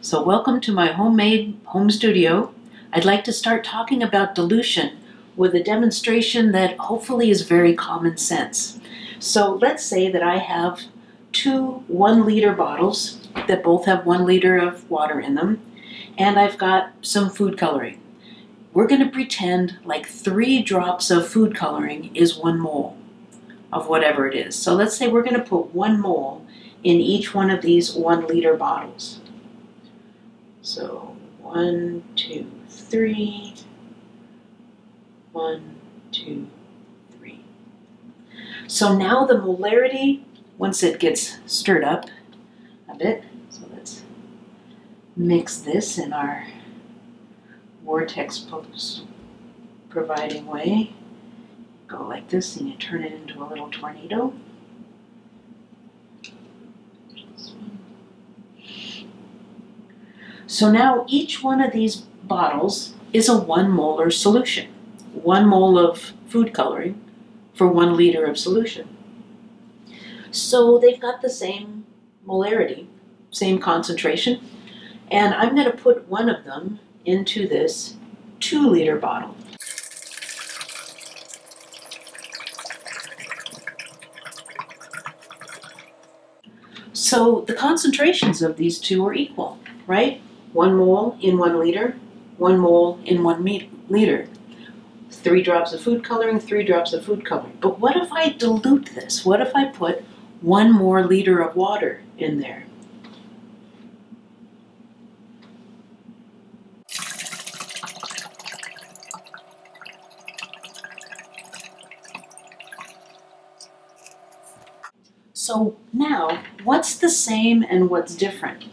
So welcome to my homemade home studio. I'd like to start talking about dilution with a demonstration that hopefully is very common sense. So let's say that I have two 1 liter bottles that both have 1 liter of water in them, and I've got some food coloring. We're going to pretend like 3 drops of food coloring is 1 mole of whatever it is. So let's say we're going to put 1 mole in each one of these 1 liter bottles. So 1, 2, 3, 1, 2, 3. So now the molarity, once it gets stirred up a bit, so let's mix this in our vortex providing way. Go like this and you turn it into a little tornado. So now each one of these bottles is a 1 molar solution. 1 mole of food coloring for 1 liter of solution. So they've got the same molarity, same concentration, and I'm going to put one of them into this 2 liter bottle. So the concentrations of these two are equal, right? 1 mole in 1 liter, 1 mole in 1 liter. 3 drops of food coloring, 3 drops of food coloring. But what if I dilute this? What if I put 1 more liter of water in there? So now, what's the same and what's different?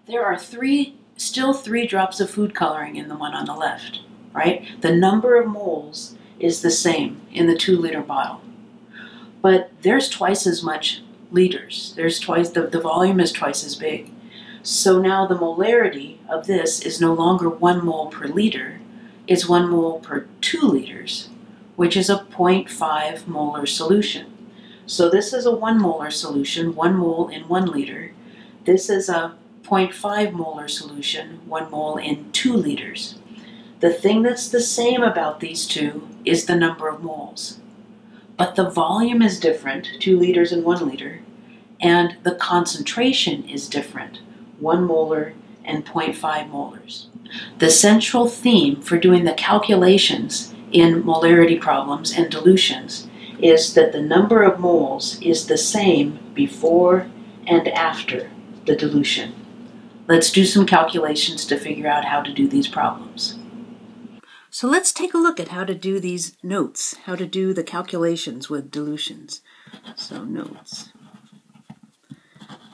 There are still 3 drops of food coloring in the one on the left, right? The number of moles is the same in the 2 liter bottle. But there's twice as much liters. There's twice, the volume is twice as big. So now the molarity of this is no longer 1 mole per liter, it's 1 mole per 2 liters, which is a 0.5 molar solution. So this is a 1 molar solution, 1 mole in 1 liter. This is a 0.5 molar solution, 1 mole in 2 liters. The thing that's the same about these two is the number of moles. But the volume is different, 2 liters and 1 liter, and the concentration is different, 1 molar and 0.5 molars. The central theme for doing the calculations in molarity problems and dilutions is that the number of moles is the same before and after the dilution. Let's do some calculations to figure out how to do these problems. So let's take a look at how to do these notes, how to do the calculations with dilutions. So notes,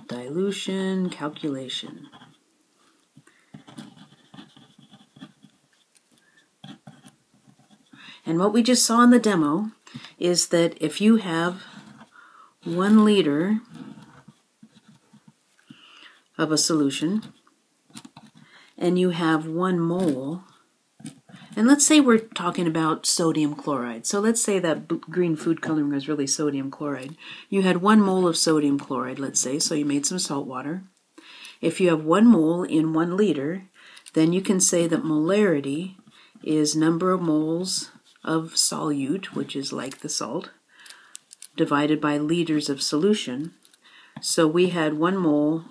dilution, calculation. And what we just saw in the demo is that if you have 1 liter of a solution and you have 1 mole, and let's say we're talking about sodium chloride. So let's say that green food coloring was really sodium chloride. You had 1 mole of sodium chloride, let's say, so you made some salt water. If you have 1 mole in 1 liter, then you can say that molarity is number of moles of solute, which is like the salt, divided by liters of solution. So we had 1 mole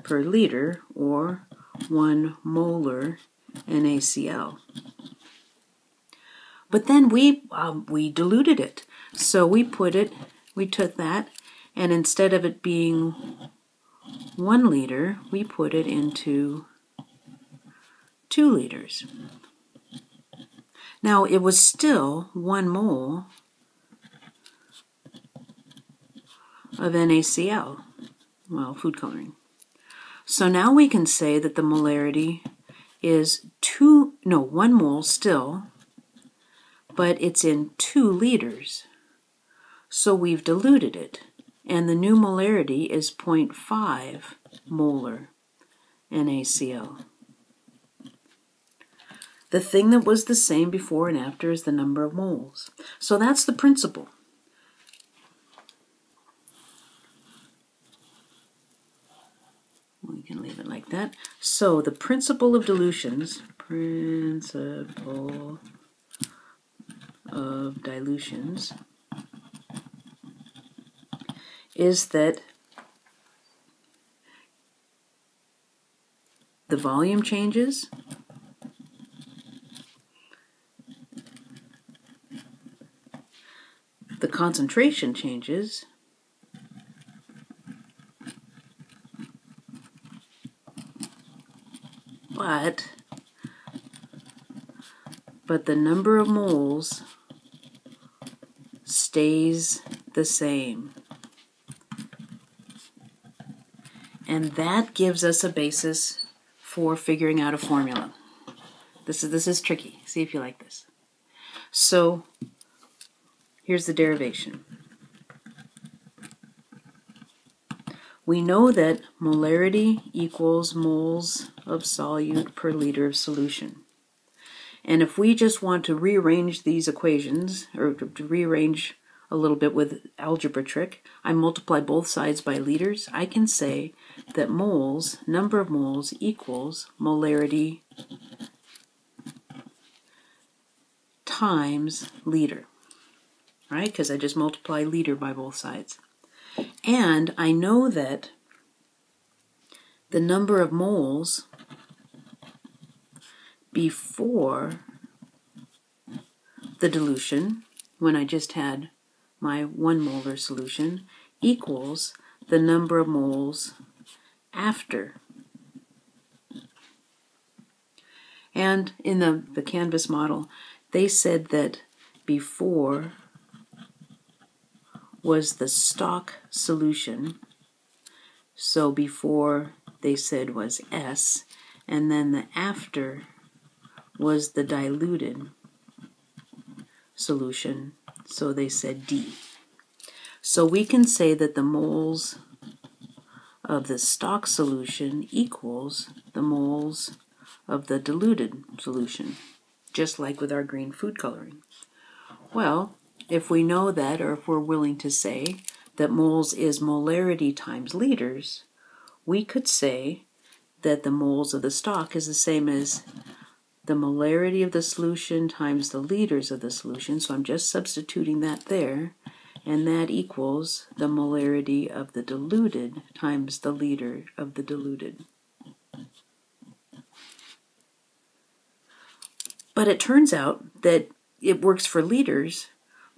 per liter, or 1 molar NaCl. But then we diluted it. So we took that, and instead of it being 1 liter, we put it into 2 liters. Now it was still 1 mole of NaCl, well, food coloring. So now we can say that the molarity is 1 mole still, but it's in 2 liters. So we've diluted it, and the new molarity is 0.5 molar NaCl. The thing that was the same before and after is the number of moles. So that's the principle. We can leave it like that. So the principle of dilutions, is that the volume changes, the concentration changes, but the number of moles stays the same. And that gives us a basis for figuring out a formula. This is tricky. See if you like this. So here's the derivation. We know that molarity equals moles of solute per liter of solution. And if we just want to rearrange these equations, or to rearrange a little bit with algebra trick, I multiply both sides by liters. I can say that moles, number of moles, equals molarity times liter, right? Because I just multiply liter by both sides. And I know that the number of moles before the dilution, when I just had my 1 molar solution, equals the number of moles after. And in the Canvas model, they said that before was the stock solution. So before, they said, was S, and then the after was the diluted solution, so they said D. So we can say that the moles of the stock solution equals the moles of the diluted solution, just like with our green food coloring. Well, if we know that, or if we're willing to say that moles is molarity times liters, we could say that the moles of the stock is the same as the molarity of the solution times the liters of the solution. So I'm just substituting that there, and that equals the molarity of the diluted times the liter of the diluted. But it turns out that it works for liters,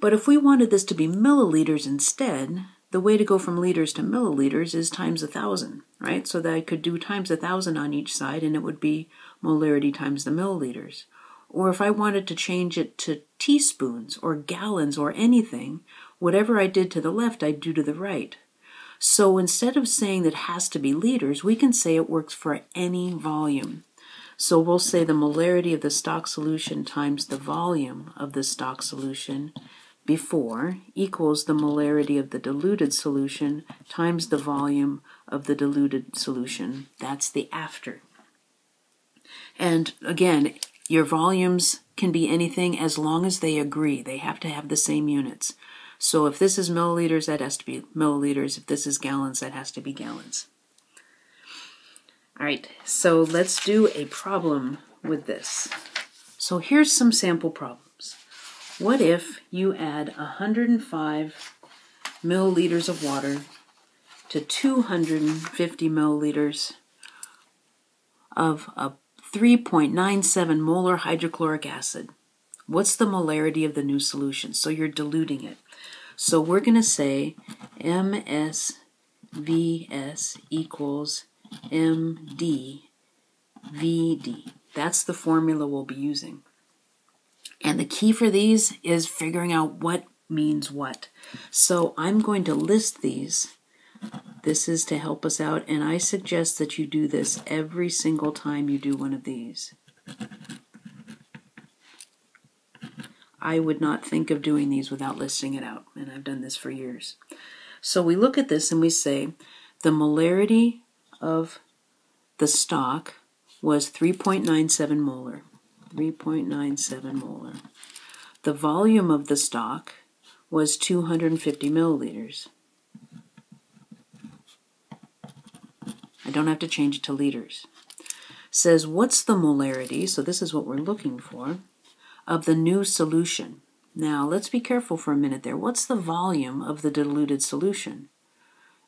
but if we wanted this to be milliliters instead, the way to go from liters to milliliters is times 1,000, right? So that I could do times 1,000 on each side, and it would be molarity times the milliliters. Or if I wanted to change it to teaspoons or gallons or anything, whatever I did to the left, I'd do to the right. So instead of saying that it has to be liters, we can say it works for any volume. So we'll say the molarity of the stock solution times the volume of the stock solution before equals the molarity of the diluted solution times the volume of the diluted solution. That's the after. And again, your volumes can be anything as long as they agree. They have to have the same units. So if this is milliliters, that has to be milliliters. If this is gallons, that has to be gallons. All right, so let's do a problem with this. So here's some sample problems. What if you add 105 milliliters of water to 250 milliliters of a 3.97 molar hydrochloric acid? What's the molarity of the new solution? So you're diluting it. So we're going to say MSVS equals MDVD. That's the formula we'll be using. And the key for these is figuring out what means what. So I'm going to list these. This is to help us out, and I suggest that you do this every single time you do one of these. I would not think of doing these without listing it out, and I've done this for years. So we look at this and we say the molarity of the stock was 3.97 molar. 3.97 molar. The volume of the stock was 250 milliliters. I don't have to change it to liters. Says, what's the molarity, so this is what we're looking for, of the new solution. Now, let's be careful for a minute there. What's the volume of the diluted solution?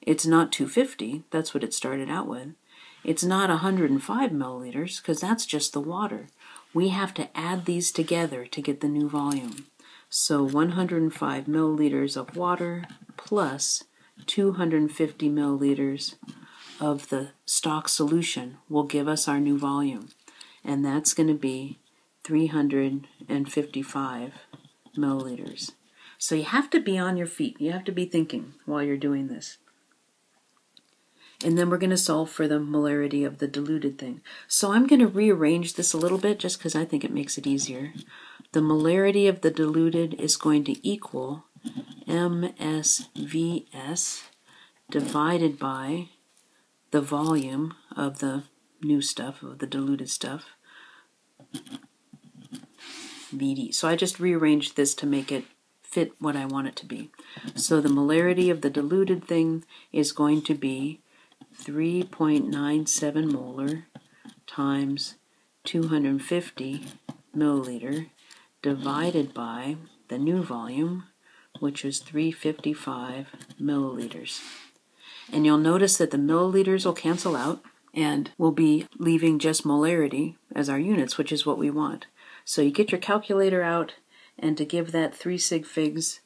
It's not 250, that's what it started out with. It's not 105 milliliters, because that's just the water. We have to add these together to get the new volume. So 105 milliliters of water plus 250 milliliters of the stock solution will give us our new volume. And that's going to be 355 milliliters. So you have to be on your feet. You have to be thinking while you're doing this. And then we're going to solve for the molarity of the diluted thing. So I'm going to rearrange this a little bit just because I think it makes it easier. The molarity of the diluted is going to equal MSVS divided by the volume of the new stuff, of the diluted stuff, VD. So I just rearranged this to make it fit what I want it to be. So the molarity of the diluted thing is going to be 3.97 molar times 250 milliliter divided by the new volume, which is 355 milliliters. And you'll notice that the milliliters will cancel out, and we'll be leaving just molarity as our units, which is what we want. So you get your calculator out, and to give that 3 sig figs,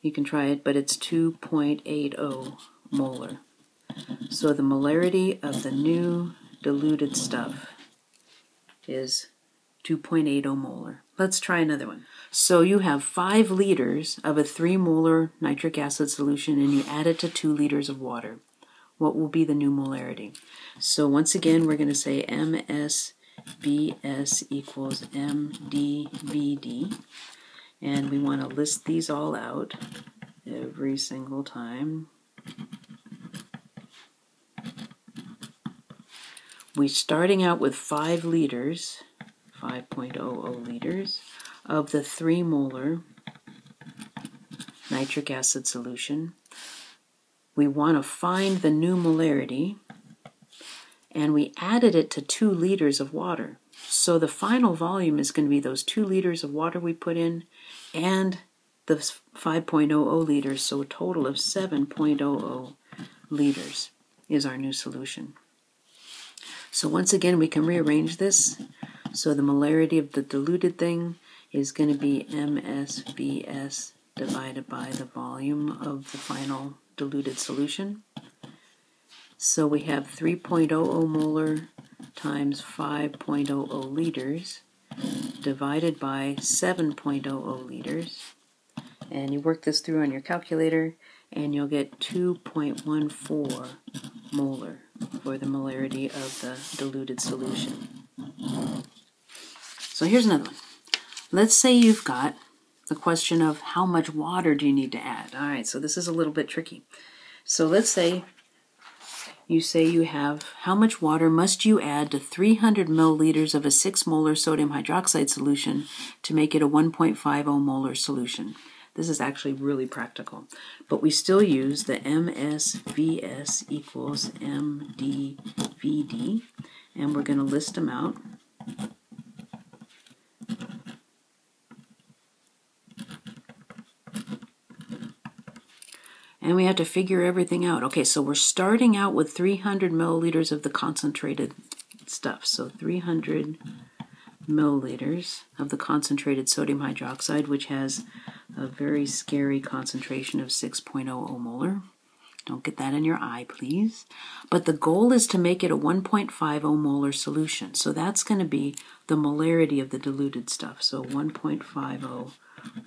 you can try it, but it's 2.80 molar. So the molarity of the new diluted stuff is 2.80 molar. Let's try another one. So you have 5 liters of a 3 molar nitric acid solution and you add it to 2 liters of water. What will be the new molarity? So once again, we're going to say MSBS equals MDVD. And we want to list these all out every single time. We're starting out with 5 liters, 5.00 liters, of the 3 molar nitric acid solution. We want to find the new molarity, and we added it to 2 liters of water. So the final volume is going to be those 2 liters of water we put in and the 5.00 liters, so a total of 7.00 liters is our new solution. So once again, we can rearrange this. So the molarity of the diluted thing is going to be MSBS divided by the volume of the final diluted solution. So we have 3.00 molar times 5.00 liters divided by 7.00 liters. And you work this through on your calculator and you'll get 2.14 molar for the molarity of the diluted solution. So here's another one. Let's say you've got the question of how much water do you need to add. All right, so this is a little bit tricky. So let's say you have how much water must you add to 300 milliliters of a 6 molar sodium hydroxide solution to make it a 1.50 molar solution. This is actually really practical, but we still use the MSVS equals MDVD, and we're going to list them out. And we have to figure everything out. Okay, so we're starting out with 300 milliliters of the concentrated stuff. So 300 milliliters of the concentrated sodium hydroxide, which has a very scary concentration of 6.00 molar. Don't get that in your eye, please. But the goal is to make it a 1.50 molar solution. So that's going to be the molarity of the diluted stuff. So 1.50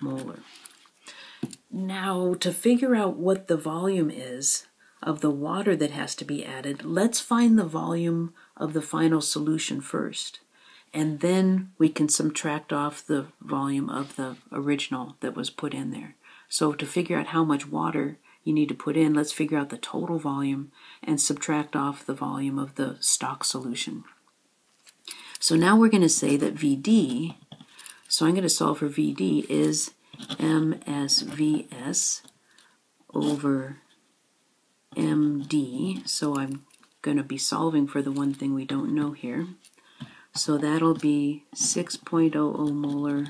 molar. Now, to figure out what the volume is of the water that has to be added, let's find the volume of the final solution first. And then we can subtract off the volume of the original that was put in there. So to figure out how much water you need to put in, let's figure out the total volume and subtract off the volume of the stock solution. So now we're going to say that VD, so I'm going to solve for VD, is MSVS over MD. So I'm going to be solving for the one thing we don't know here. So that'll be 6.00 molar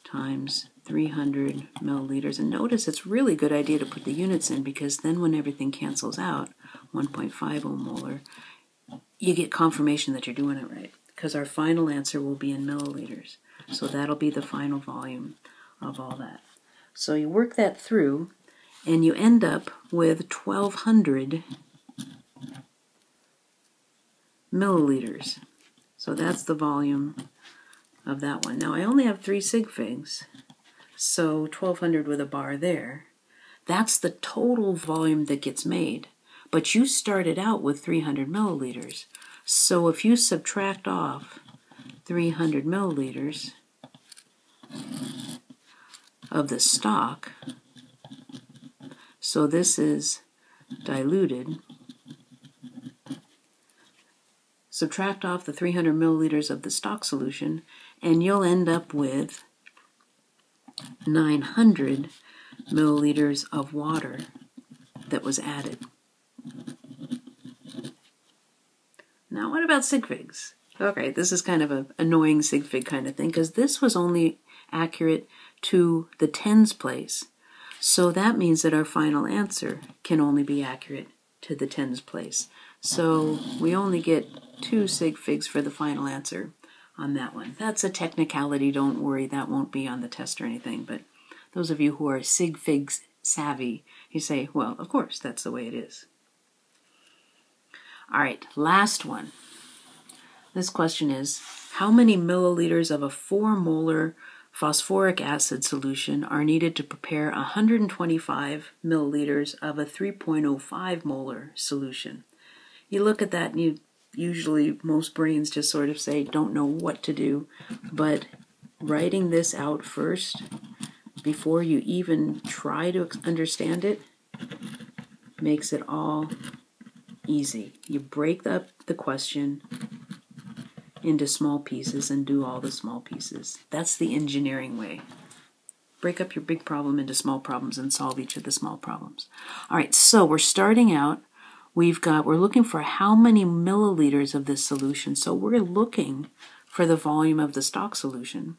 times 300 milliliters. And notice it's really a good idea to put the units in, because then when everything cancels out, 1.50 molar, you get confirmation that you're doing it right, because our final answer will be in milliliters. So that'll be the final volume of all that. So you work that through, and you end up with 1,200 milliliters. So that's the volume of that one. Now I only have 3 sig figs, so 1,200 with a bar there. That's the total volume that gets made. But you started out with 300 milliliters. So if you subtract off 300 milliliters of the stock, so this is diluted, subtract off the 300 milliliters of the stock solution, and you'll end up with 900 milliliters of water that was added. Now what about sig figs? Okay, this is kind of an annoying sig fig kind of thing, because this was only accurate to the tens place. So that means that our final answer can only be accurate to the tens place. So we only get 2 sig figs for the final answer on that one. That's a technicality, don't worry, that won't be on the test or anything, but those of you who are sig figs savvy, you say, well, of course, that's the way it is. All right, last one. This question is, how many milliliters of a 4 molar phosphoric acid solution are needed to prepare 125 milliliters of a 3.05 molar solution? You look at that and you usually, most brains just sort of say, don't know what to do, but writing this out first before you even try to understand it makes it all easy. You break up the question into small pieces and do all the small pieces. That's the engineering way. Break up your big problem into small problems and solve each of the small problems. All right, so we're starting out. We're looking for how many milliliters of this solution. So we're looking for the volume of the stock solution.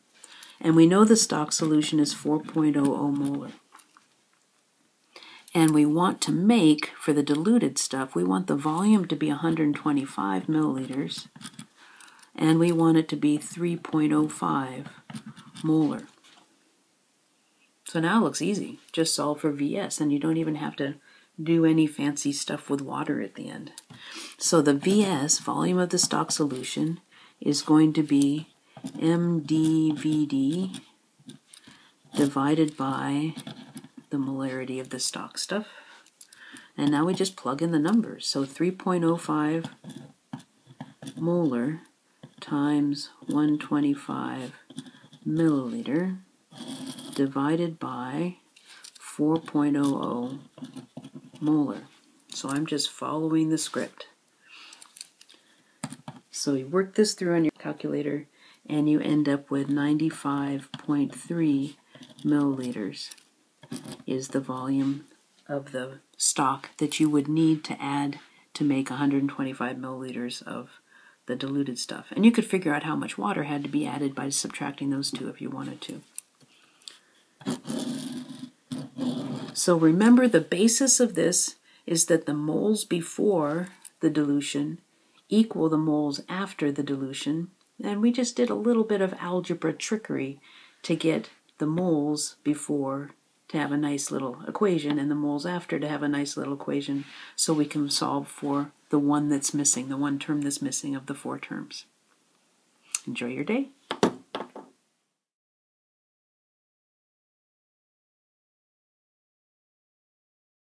And we know the stock solution is 4.00 molar. And we want to make, for the diluted stuff, we want the volume to be 125 milliliters. And we want it to be 3.05 molar. So now it looks easy. Just solve for VS, and you don't even have to do any fancy stuff with water at the end. So the VS, volume of the stock solution, is going to be MdVd divided by the molarity of the stock stuff. And now we just plug in the numbers. So 3.05 molar times 125 milliliter divided by 4.00 molar. So I'm just following the script. So you work this through on your calculator and you end up with 95.3 milliliters is the volume of the stock that you would need to add to make 125 milliliters of the diluted stuff. And you could figure out how much water had to be added by subtracting those two if you wanted to. So remember, the basis of this is that the moles before the dilution equal the moles after the dilution. And we just did a little bit of algebra trickery to get the moles before to have a nice little equation and the moles after to have a nice little equation, so we can solve for the one that's missing, the one term that's missing of the 4 terms. Enjoy your day.